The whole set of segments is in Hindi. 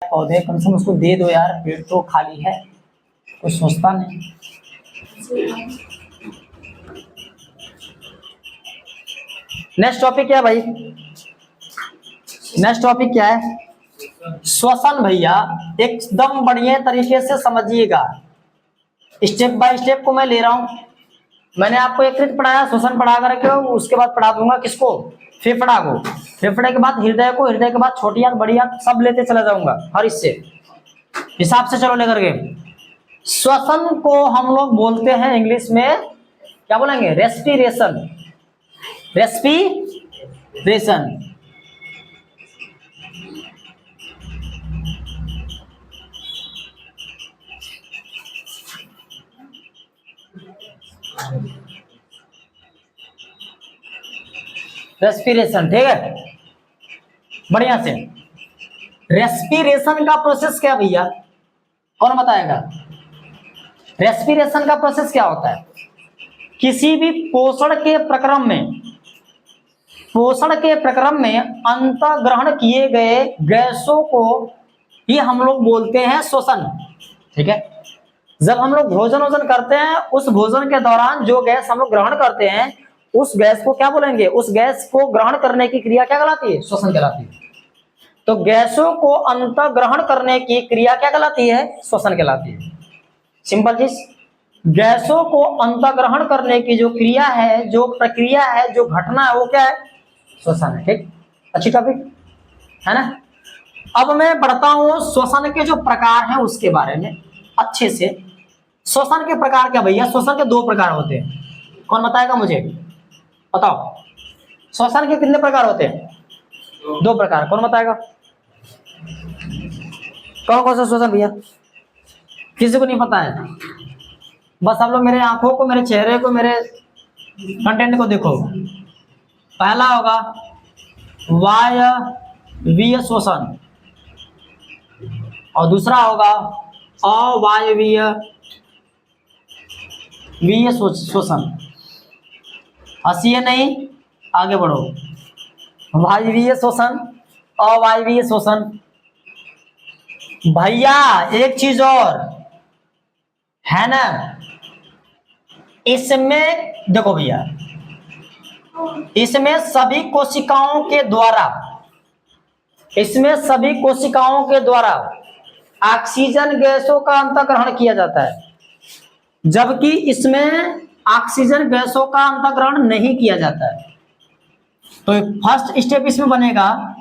पौधे कम से कम उसको दे दो यार, पेट तो खाली है, कुछ सोचता नहीं। नेक्स्ट टॉपिक क्या है भाई? नेक्स्ट टॉपिक क्या है? श्वसन। भैया एकदम बढ़िया तरीके से समझिएगा, स्टेप बाय स्टेप को मैं ले रहा हूं। मैंने आपको यकृत पढ़ाया, श्वसन पढ़ा करके उसके बाद पढ़ा दूंगा किसको? फेफड़ा को। फेफड़े के बाद हृदय को, हृदय के बाद छोटी आंत, बड़ी आंत, सब लेते चला जाऊंगा हर इससे हिसाब से। चलो लेकर के। श्वसन को हम लोग बोलते हैं इंग्लिश में क्या बोलेंगे? रेस्पिरेशन। रेस्पिरेशन। रेस्पिरेशन, ठीक है, बढ़िया से। रेस्पिरेशन का प्रोसेस क्या भैया, कौन बताएगा? रेस्पिरेशन का प्रोसेस क्या होता है? किसी भी पोषण के प्रक्रम में अंतःग्रहण किए गए गैसों को ही हम लोग बोलते हैं श्वसन, ठीक है। जब हम लोग भोजन करते हैं, उस भोजन के दौरान जो गैस हम लोग ग्रहण करते हैं, उस गैस को क्या बोलेंगे? उस गैस को ग्रहण करने की क्रिया क्या कहलाती है? श्वसन कहलाती है। तो गैसों को अंतःग्रहण करने की क्रिया क्या कहलाती है? श्वसन कहलाती है। सिंपल चीज, गैसों को अंतःग्रहण करने की जो क्रिया है, जो प्रक्रिया है, जो घटना है, वो क्या है? श्वसन है, ठीक। अच्छी टॉपिक है ना। अब मैं बढ़ता हूं श्वसन के जो प्रकार हैं उसके बारे में अच्छे से। श्वसन के प्रकार क्या भैया? श्वसन के दो प्रकार होते हैं, कौन बताएगा मुझे? बताओ, श्वसन के कितने प्रकार होते हैं? दो प्रकार, कौन बताएगा? कौन कौन सा श्वसन भैया? किसी को नहीं पता है? बस आप लोग मेरे आंखों को, मेरे चेहरे को, मेरे कंटेंट को देखो। पहला होगा वायवीय श्वसन और दूसरा होगा अवायवीय श्वसन। हंसिए नहीं, आगे बढ़ो। वायवीय श्वसन, अवायवीय श्वसन। भैया एक चीज और है ना, इसमें देखो भैया, इसमें सभी कोशिकाओं के द्वारा ऑक्सीजन गैसों का अंतःग्रहण किया जाता है, जबकि इसमें ऑक्सीजन गैसों का अंतःग्रहण नहीं किया जाता है। तो फर्स्ट स्टेप इसमें बनेगा,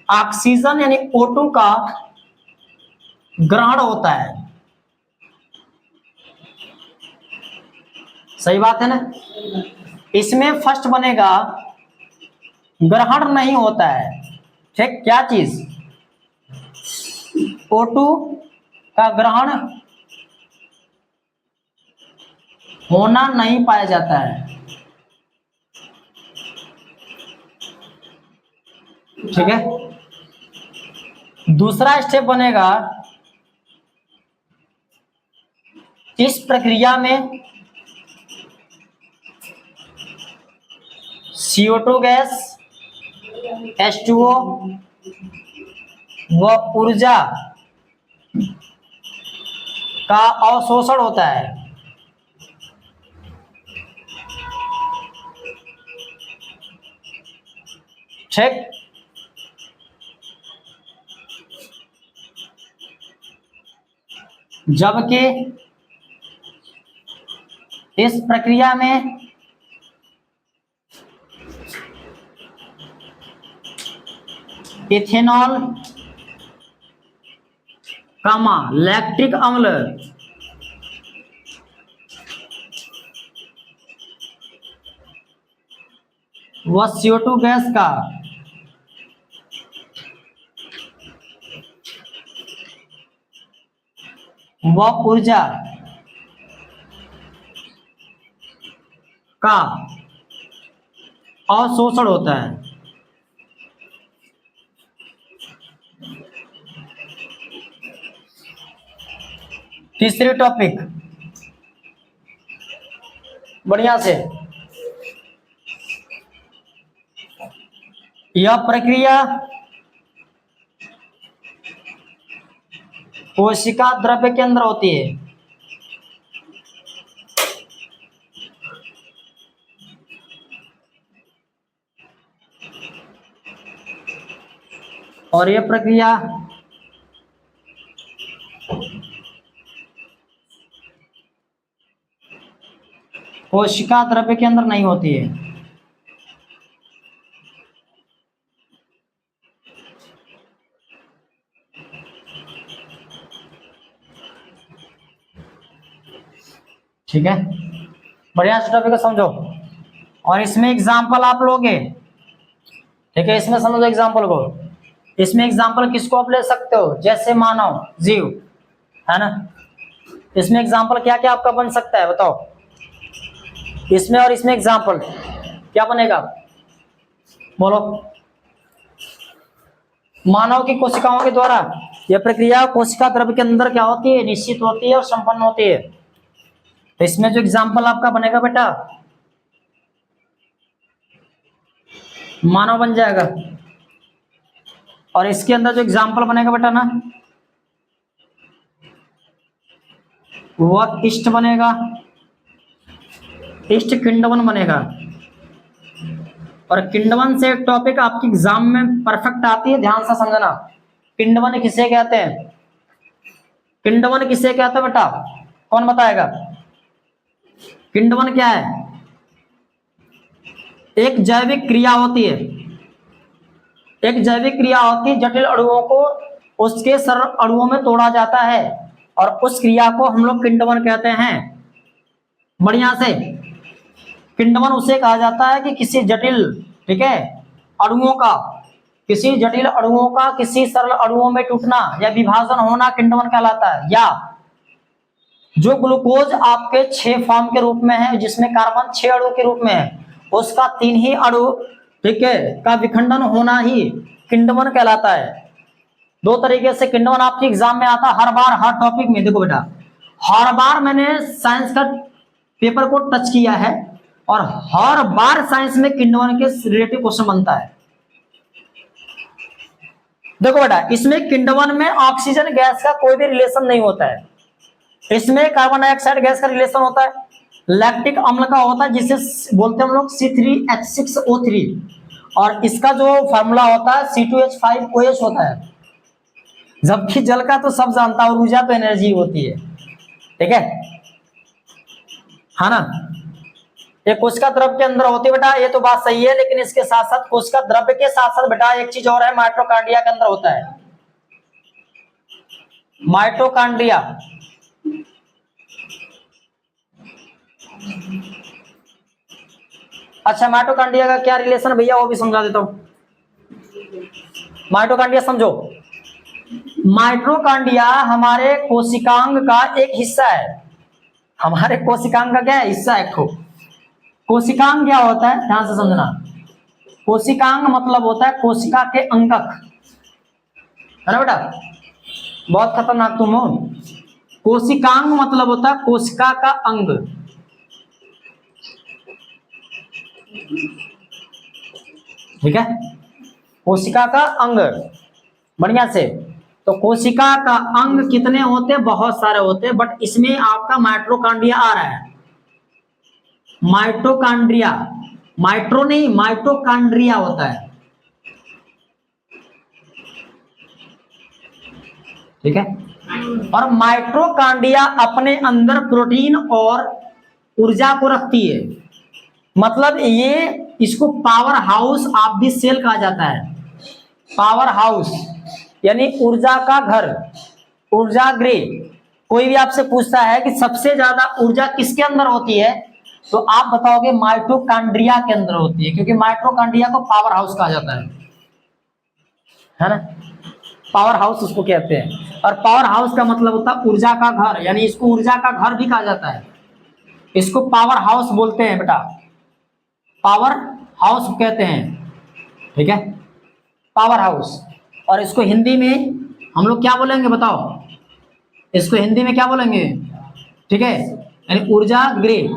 ऑक्सीजन यानी O2 का ग्रहण होता है। सही बात है ना। इसमें फर्स्ट बनेगा ग्रहण नहीं होता है, ठीक। क्या चीज? O2 का ग्रहण होना नहीं पाया जाता है, ठीक है। दूसरा स्टेप बनेगा, इस प्रक्रिया में CO2 गैस, H2O व ऊर्जा का अवशोषण होता है, ठीक। जबकि इस प्रक्रिया में इथेनॉल, लैक्टिक अम्ल व CO2 गैस का व ऊर्जा का अवशोषण होता है। तीसरी टॉपिक, बढ़िया से, यह प्रक्रिया कोशिका द्रव्य के अंदर होती है। और यह प्रक्रिया कोशिका द्रव्य के अंदर नहीं होती है। ठीक है, बढ़िया से टॉपिक को समझो और इसमें एग्जाम्पल आप लोगे। ठीक है, इसमें समझो एग्जाम्पल को। इसमें एग्जाम्पल किसको आप ले सकते हो, जैसे मानव जीव, है ना। इसमें एग्जाम्पल क्या क्या आपका बन सकता है बताओ, इसमें और इसमें एग्जाम्पल क्या बनेगा, बोलो। मानव की कोशिकाओं के द्वारा यह प्रक्रिया कोशिका द्रव्य के अंदर क्या होती है, निश्चित होती है और संपन्न होती है। तो इसमें जो एग्जाम्पल आपका बनेगा बेटा, मानव बन जाएगा। और इसके अंदर जो एग्जाम्पल बनेगा बेटा ना, वह इष्ट बनेगा, इष्ट किंडवन बनेगा। और किंडवन से एक टॉपिक आपकी एग्जाम में परफेक्ट आती है, ध्यान से समझना। किंडवन किसे कहते हैं, किंडवन किसे कहते हैं बेटा, कौन बताएगा। किंडवन क्या है, एक जैविक क्रिया होती है, एक जैविक क्रिया होती है, जटिल अणुओं को उसके सरल अणुओं में तोड़ा जाता है और उस क्रिया को हम लोग किंडवन कहते हैं। बढ़िया से, किंडवन उसे कहा जाता है कि किसी जटिल, ठीक है, अणुओं का, किसी जटिल अणुओं का किसी सरल अणुओं में टूटना या विभाजन होना किंडवन कहलाता है। या जो ग्लूकोज आपके 6 फॉर्म के रूप में है, जिसमें कार्बन 6 अणु के रूप में है, उसका 3 ही अणु, ठीक है, का विखंडन होना ही किंडवन कहलाता है। 2 तरीके से किंडवन आपके एग्जाम में आता हर बार, हर टॉपिक में। देखो बेटा, हर बार मैंने साइंस का पेपर को टच किया है और हर बार साइंस में किंडवन के रिलेटिव क्वेश्चन बनता है। देखो बेटा, इसमें किंडवन में ऑक्सीजन गैस का कोई भी रिलेशन नहीं होता है, इसमें कार्बन डाइऑक्साइड गैस का रिलेशन होता है, लैक्टिक अम्ल का होता है, जिसे बोलते हैं हम लोग C3H6O3, और इसका जो फार्मूला होता है C2H5OH होता है। जबकि जल का तो सब जानता है, ऊर्जा तो एनर्जी होती है, ठीक है ना। ये कोशिका द्रव्य के अंदर होती है बेटा, ये तो बात सही है, लेकिन इसके साथ साथ कोशिका द्रव्य के साथ साथ बेटा एक चीज और है, माइटोकॉन्ड्रिया के अंदर होता है, माइटोकॉन्ड्रिया। अच्छा, माइटोकॉन्ड्रिया का क्या रिलेशन है भैया, वो भी समझा देता हूं। माइटोकॉन्ड्रिया समझो, माइटोकॉन्ड्रिया हमारे कोशिकांग का एक हिस्सा है। हमारे कोशिकांग का क्या है, हिस्सा है। कोशिकांग क्या होता है, ध्यान से समझना। कोशिकांग मतलब होता है कोशिका के अंगक, है ना बेटा, बहुत खतरनाक तुम हो। कोशिकांग मतलब होता है कोशिका का अंग, ठीक है, कोशिका का अंग। बढ़िया से, तो कोशिका का अंग कितने होते हैं, बहुत सारे होते हैं, बट इसमें आपका माइटोकॉन्ड्रिया आ रहा है। माइटोकॉन्ड्रिया, माइट्रो नहीं, माइटोकॉन्ड्रिया होता है, ठीक है। और माइटोकॉन्ड्रिया अपने अंदर प्रोटीन और ऊर्जा को रखती है, मतलब ये इसको power house of the cell कहा जाता है। पावर हाउस यानी ऊर्जा का घर, ऊर्जा गृह। कोई भी आपसे पूछता है कि सबसे ज्यादा ऊर्जा किसके अंदर होती है, तो आप बताओगे माइटोकॉन्ड्रिया के अंदर होती है, क्योंकि माइटोकॉन्ड्रिया को पावर हाउस कहा जाता है ना, पावर हाउस उसको कहते हैं। और पावर हाउस का मतलब होता है ऊर्जा का घर, यानी इसको ऊर्जा का घर भी कहा जाता है, इसको पावर हाउस बोलते हैं बेटा, पावर हाउस कहते हैं, ठीक है, पावर हाउस। और इसको हिंदी में हम लोग क्या बोलेंगे बताओ, इसको हिंदी में क्या बोलेंगे, ठीक है, यानी ऊर्जा गृह।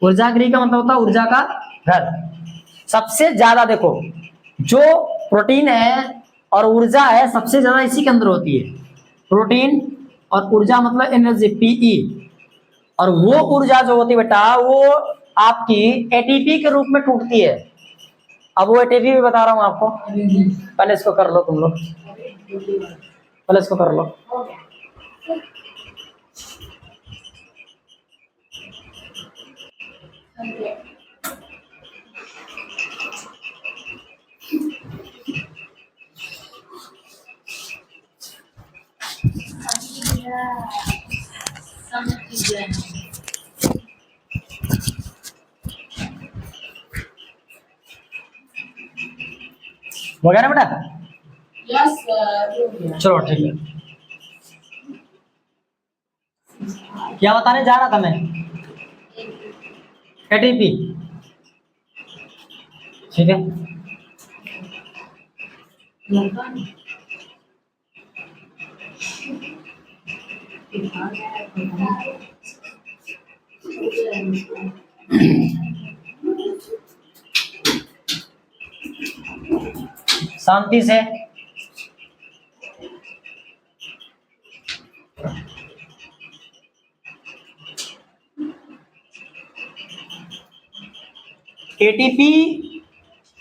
ऊर्जा गृह का मतलब होता है ऊर्जा का घर। सबसे ज्यादा देखो, जो प्रोटीन है और ऊर्जा है सबसे ज्यादा इसी के अंदर होती है, प्रोटीन, और ऊर्जा मतलब एनर्जी, पीई। और वो ऊर्जा जो होती है बेटा वो आपकी एटीपी के रूप में टूटती है। अब वो एटीपी भी बता रहा हूं आपको, पहले इसको कर लो तुम लोग, पहले इसको कर लो। हो गया ना बेटा? यस चलो ठीक है। क्या बताने जा रहा था मैं? एटीपी, ठीक है। शांति से। एटीपी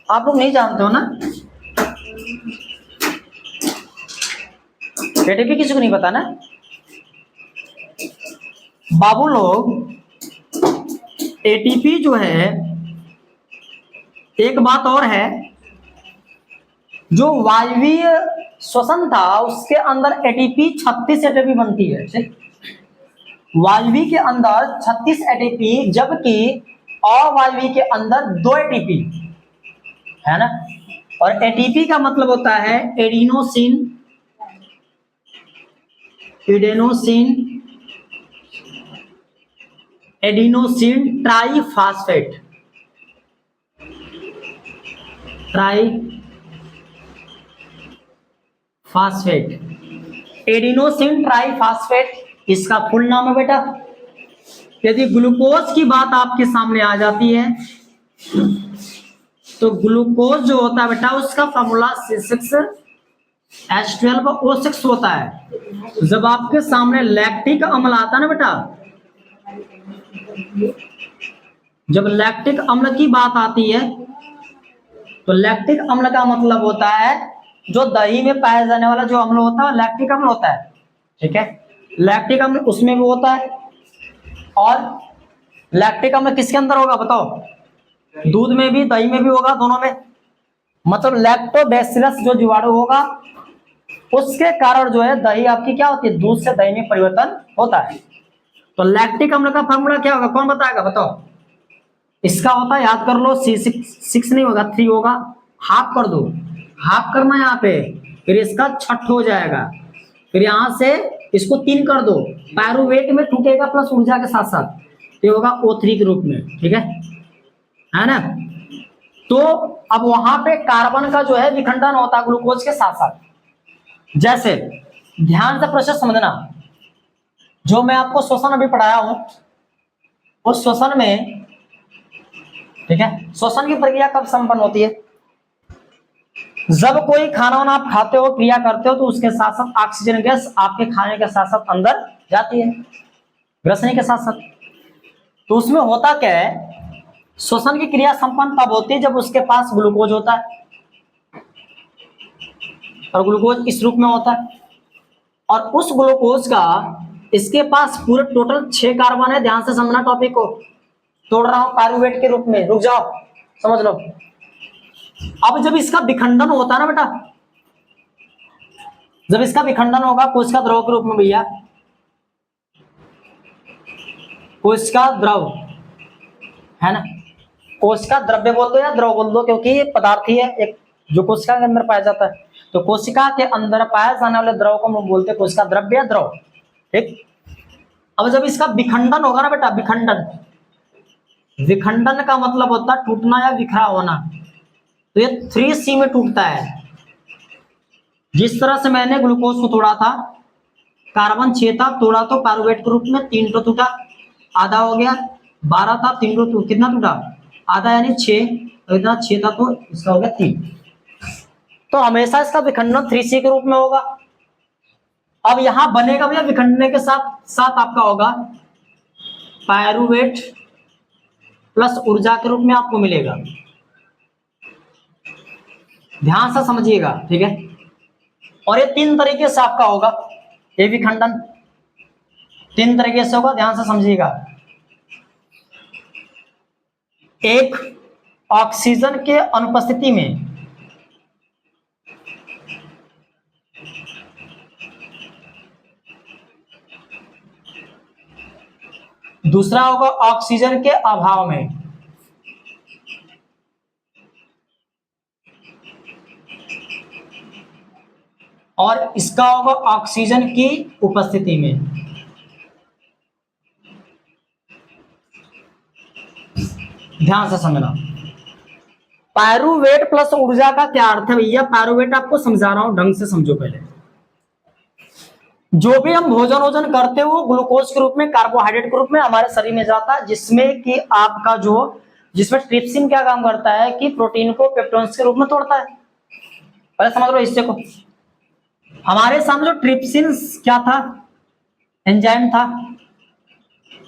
आप लोग नहीं जानते हो ना? एटीपी किसी को नहीं पता ना? बाबू लोग, एटीपी जो है, एक बात और है, जो वायवीय श्वसन था उसके अंदर एटीपी 36 एटीपी बनती है, ठीक? वायवीय के अंदर 36 एटीपी, जबकि अवायवीय के अंदर 2 एटीपी है ना। और एटीपी का मतलब होता है adenosine, adenosine, adenosine triphosphate, triphosphate, adenosine triphosphate इसका फुल नाम है बेटा। यदि ग्लूकोज की बात आपके सामने आ जाती है तो ग्लूकोज जो होता है बेटा उसका फॉर्मूला C6H12O6 होता है। जब आपके सामने लैक्टिक अम्ल आता है ना बेटा, जब लैक्टिक अम्ल की बात आती है तो लैक्टिक अम्ल का मतलब होता है जो दही में पाया जाने वाला जो अम्ल होता है लैक्टिक अम्ल होता है, ठीक है। लैक्टिक अम्ल उसमें भी होता है। और लैक्टिक अम्ल किसके अंदर होगा बताओ? दूध में भी, दही में भी होगा, दोनों में। मतलब लैक्टोबैसिलस जो जीवाणु होगा उसके कारण जो है दही आपकी क्या होती है, दूध से दही में परिवर्तन होता है। तो लैक्टिक अम्ल का फॉर्मूला क्या होगा, कौन बताएगा बताओ? इसका होता है, याद कर लो, C6 नहीं होगा, 3 होगा, हाफ कर दो, हाफ करना यहाँ पे, फिर इसका 6 हो जाएगा, फिर यहां से इसको 3 कर दो, पायरुवेट में टूटेगा प्लस ऊर्जा के साथ साथ, ये होगा O3 के रूप में, ठीक है ना। तो अब वहां पे कार्बन का जो है विखंडन होता है ग्लूकोज के साथ साथ। जैसे ध्यान से प्रोसेस समझना, जो मैं आपको श्वसन अभी पढ़ाया हूं उस श्वसन में, ठीक है, श्वसन की प्रक्रिया कब संपन्न होती है? जब कोई खाना वाना आप खाते हो, क्रिया करते हो, तो उसके साथ साथ ऑक्सीजन गैस आपके खाने के साथ साथ अंदर जाती है, ग्रसनी के साथ साथ। तो उसमें होता क्या है, श्वसन की क्रिया संपन्न तब होती है जब उसके पास ग्लूकोज होता है, और ग्लूकोज इस रूप में होता है। और उस ग्लूकोज का इसके पास पूरे टोटल 6 कार्बन है। ध्यान से समझना, टॉपिक को तोड़ रहा हूं पायरुवेट के रूप में, रुक जाओ समझ लो। अब जब इसका विखंडन होता है ना बेटा, जब इसका विखंडन होगा कोशिका द्रव के रूप में, भैया कोशिका द्रव है ना, कोशिका द्रव्य बोल दो या द्रव बोल दो, क्योंकि ये पदार्थ ही है एक जो कोशिका के अंदर पाया जाता है। तो कोशिका के अंदर पाया जाने वाले द्रव को हम बोलते हैं कोशिका द्रव्य या द्रव, ठीक। अब जब इसका विखंडन होगा ना बेटा, विखंडन, विखंडन का मतलब होता है टूटना या बिखरा होना। तो ये 3C में टूटता है। जिस तरह से मैंने ग्लूकोज को तोड़ा था, कार्बन 6 था, तोड़ा तो पायरुवेट के रूप में 3 तो टूटा, आधा हो गया, 12 था, 3 तो कितना टूटा, आधा, यानी 6, और इतना 6 था तो इसका हो गया 3। तो हमेशा इसका विखंडन 3C के रूप में होगा। अब यहां बनेगा भैया विखंडन के साथ साथ आपका होगा पायरुवेट प्लस ऊर्जा के रूप में आपको मिलेगा। ध्यान से समझिएगा, ठीक है। और ये 3 तरीके से आपका होगा, ये विखंडन 3 तरीके से होगा, ध्यान से समझिएगा। एक, ऑक्सीजन के अनुपस्थिति में दूसरा होगा ऑक्सीजन के अभाव में, और इसका होगा ऑक्सीजन की उपस्थिति में। ध्यान से समझना। पायरुवेट प्लस ऊर्जा का क्या अर्थ है भैया? पायरुवेट आपको समझा रहा हूं, ढंग से समझो पहले। जो भी हम भोजन वोजन करते हो ग्लूकोज के रूप में, कार्बोहाइड्रेट के रूप में हमारे शरीर में जाता है, जिसमें कि आपका जिसमें ट्रिप्सिन क्या काम करता है कि प्रोटीन को पेप्टोन्स के रूप में तोड़ता है। पहले समझ लो हिस्से को। हमारे सामने जो ट्रिप्सिन क्या था, एंजाइम था,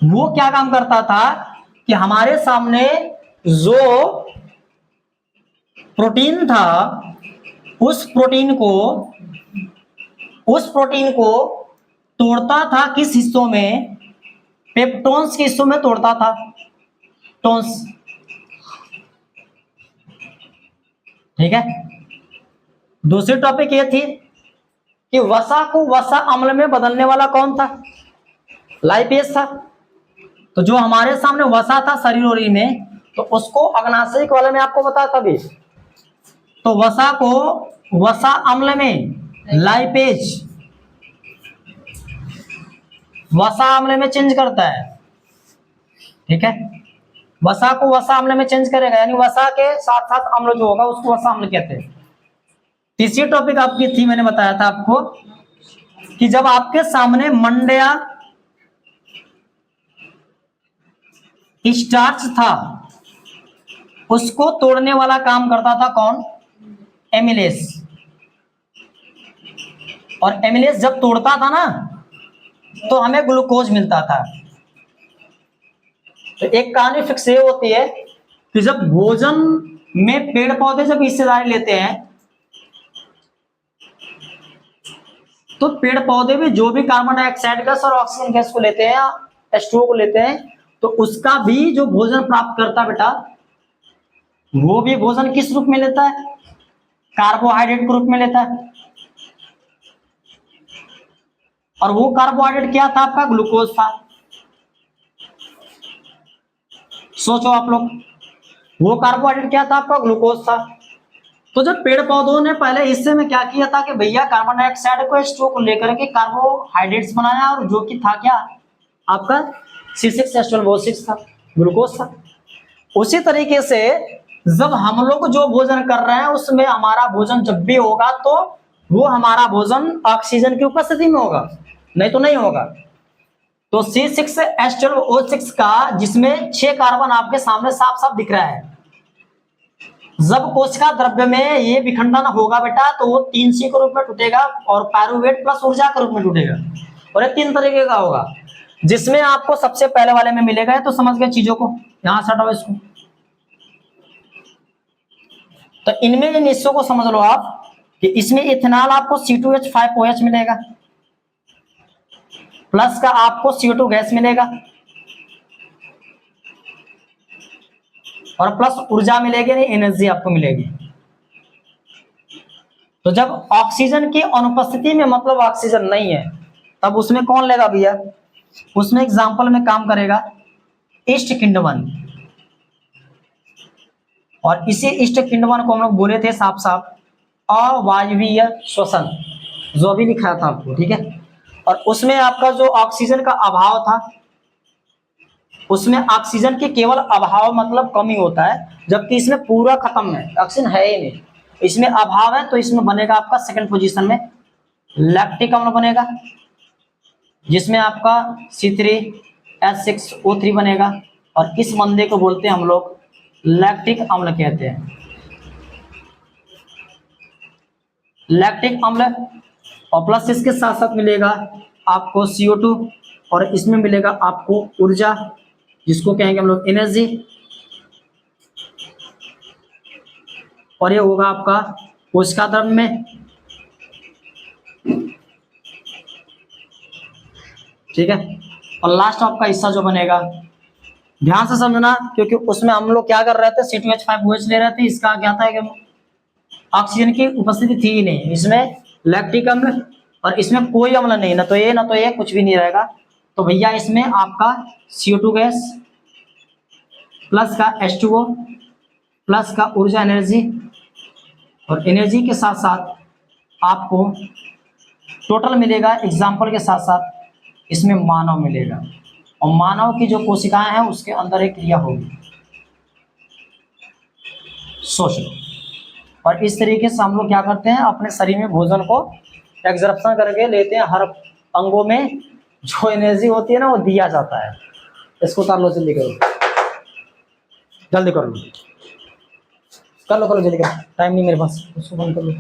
वो क्या काम करता था कि हमारे सामने जो प्रोटीन था उस प्रोटीन को तोड़ता था किस हिस्सों में? पेप्टोन्स के हिस्सों में तोड़ता था, टोन्स, ठीक है। दूसरी टॉपिक ये थी कि वसा को वसा अम्ल में बदलने वाला कौन था? लाइपेज था। तो जो हमारे सामने वसा था शरीर में, तो उसको अग्नाशयिक वाले में आपको बताया था भी, तो वसा को वसा अम्ल में लाइपेज वसा अम्ल में चेंज करता है, ठीक है। वसा को वसा अम्ल में चेंज करेगा, यानी वसा के साथ साथ अम्ल जो होगा उसको वसा अम्ल कहते हैं। तीसरी टॉपिक आपकी थी, मैंने बताया था आपको कि जब आपके सामने मंड्या स्टार्च था, उसको तोड़ने वाला काम करता था कौन? एमिलेस। और एमिलेस जब तोड़ता था ना, तो हमें ग्लूकोज मिलता था। तो एक कहानी फिक्स ये होती है कि जब भोजन में पेड़ पौधे जब हिस्सेदारी लेते हैं, तो पेड़ पौधे भी जो भी कार्बन डाइऑक्साइड गैस और ऑक्सीजन गैस को लेते हैं, H2O को लेते हैं, तो उसका भी जो भोजन प्राप्त करता है बेटा, वो भी भोजन किस रूप में लेता है? कार्बोहाइड्रेट के रूप में लेता है। और वो कार्बोहाइड्रेट क्या था आपका? ग्लूकोज था। सोचो आप लोग, वो कार्बोहाइड्रेट क्या था आपका? ग्लूकोज था। तो जब पेड़ पौधों ने पहले हिस्से में क्या किया था कि भैया कार्बन डाइऑक्साइड को H2O को लेकर के कार्बोहाइड्रेट्स बनाया, और जो कि था क्या आपका? C6H12O6 था, ग्लूकोज था। उसी तरीके से जब हम लोग जो भोजन कर रहे हैं उसमें हमारा भोजन जब भी होगा, तो वो हमारा भोजन ऑक्सीजन की उपस्थिति में होगा, नहीं तो नहीं होगा। तो C6H12O6 का, जिसमें 6 कार्बन आपके सामने साफ साफ दिख रहा है, जब कोशिका द्रव्य में ये विखंडन होगा बेटा, तो वो 3C के रूप में टूटेगा और पायरुवेट प्लस ऊर्जा के रूप में टूटेगा। और ये 3 तरीके का होगा, जिसमें आपको सबसे पहले वाले में मिलेगा। तो समझ गए चीजों को, यहां से हटाओ इसको। तो इनमें इन हिस्सों को समझ लो आप कि इसमें इथेनॉल आपको C2H5OH मिलेगा, प्लस का आपको CO2 गैस मिलेगा, और प्लस ऊर्जा मिलेगी, नहीं एनर्जी आपको मिलेगी। तो जब ऑक्सीजन की अनुपस्थिति में, मतलब ऑक्सीजन नहीं है, तब उसमें कौन लेगा भैया? उसमें एग्जाम्पल में काम करेगा ईस्ट किण्वन। और इसी ईस्ट किण्वन को हम लोग बोले थे साफ साफ अवायवीय श्वसन, जो भी लिखा था आपको, ठीक है। और उसमें आपका जो ऑक्सीजन का अभाव था, उसमें ऑक्सीजन के केवल अभाव मतलब कमी होता है, जबकि इसमें पूरा खत्म है, ऑक्सीजन है ही नहीं, इसमें अभाव है। तो इसमें बनेगा आपका सेकंड पोजीशन में लैक्टिक अम्ल बनेगा, जिसमें आपका C3H6O3 बनेगा। और इस मंदे को बोलते हैं हम लोग लैक्टिक अम्ल कहते हैं। लैक्टिक अम्ल, और प्लस इसके साथ साथ मिलेगा आपको CO2, और इसमें मिलेगा आपको ऊर्जा, जिसको कहेंगे हम लोग एनर्जी, और ये होगा आपका कोशिका द्रव्य में। ठीक है, और लास्ट आपका हिस्सा जो बनेगा, ध्यान से समझना, क्योंकि उसमें हम लोग क्या कर रहे थे, C2H5OH ले रहे थे। इसका क्या था कि ऑक्सीजन की उपस्थिति थी ही नहीं, इसमें लैक्टिक अम्ल, और इसमें कोई अम्ल नहीं, ना तो ये कुछ भी नहीं रहेगा। तो भैया इसमें आपका CO2 गैस प्लस का H2O प्लस का ऊर्जा एनर्जी, और एनर्जी के साथ साथ आपको टोटल मिलेगा, एग्जाम्पल के साथ साथ इसमें मानव मिलेगा, और मानव की जो कोशिकाएं हैं उसके अंदर एक क्रिया होगी, सोच लो। और इस तरीके से हम लोग क्या करते हैं, अपने शरीर में भोजन को एग्जर्प्शन करके लेते हैं, हर अंगों में जो एनर्जी होती है ना वो दिया जाता है। इसको उतार लो, जल्दी करो, जल्दी कर लो, कर लो कर लो, जल्दी करो, टाइम नहीं मेरे पास, उसको बंद कर लो।